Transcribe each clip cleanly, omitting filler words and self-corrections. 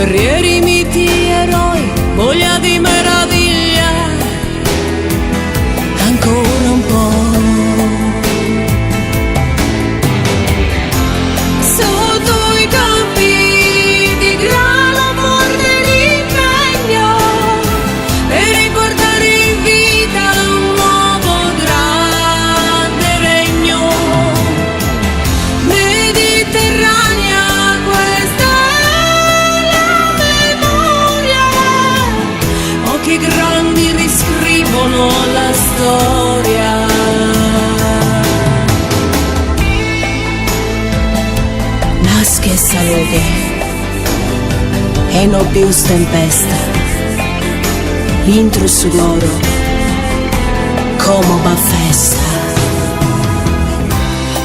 guerrieri, miti, eroi, voglia di meraviglia, ancora un po'. Sotto i campi di grano forte l'impegno per riportare in vita un nuovo grande regno. Mediterranea, questa è la memoria, occhi grandi riscrivono la storia. Nasce salute e non più tempesta, intro su loro come va festa.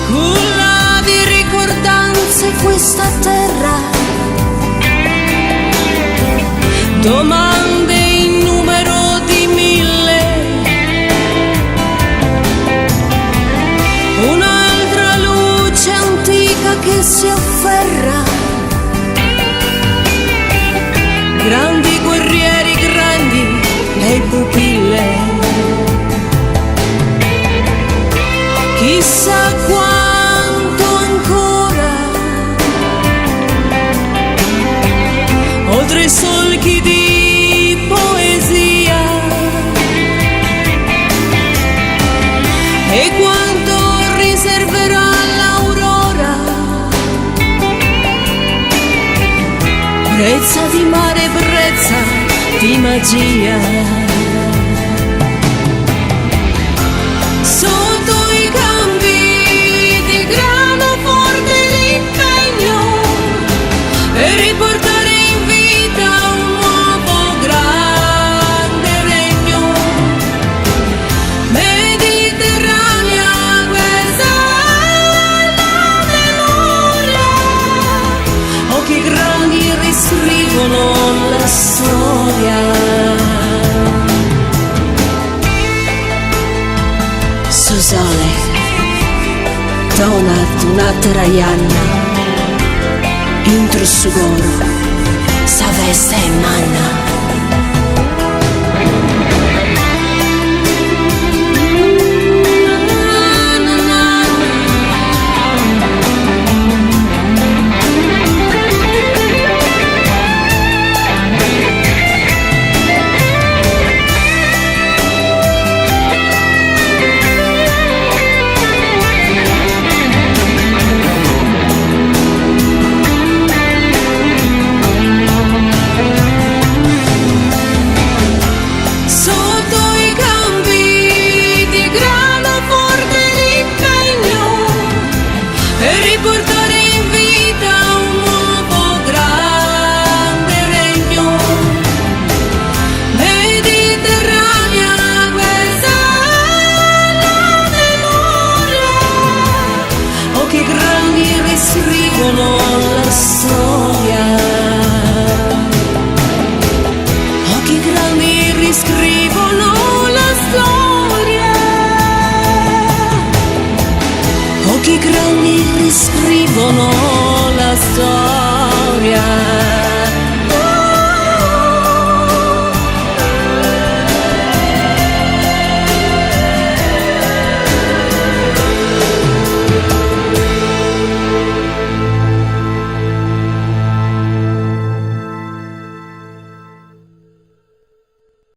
Culla di ricordanze questa terra, domande in numero di 1000, un'altra luce antica che si afferra, grandi guerrieri, grandi le pupille, chissà quanto ancora, oltre i solchi di poesia, e quanto riserverà l'aurora, brezza di mare, brezza di magia. Sotto i campi di grano forte l'impegno per riportare in vita un nuovo grande regno. Mediterranea, questa è la memoria, occhi grandi riscrivono la storia. Sole, donat una traianna, intro su loro, s'avesse in manna. Riscrivono la storia, occhi grandi riscrivono la storia, occhi grandi riscrivono la storia.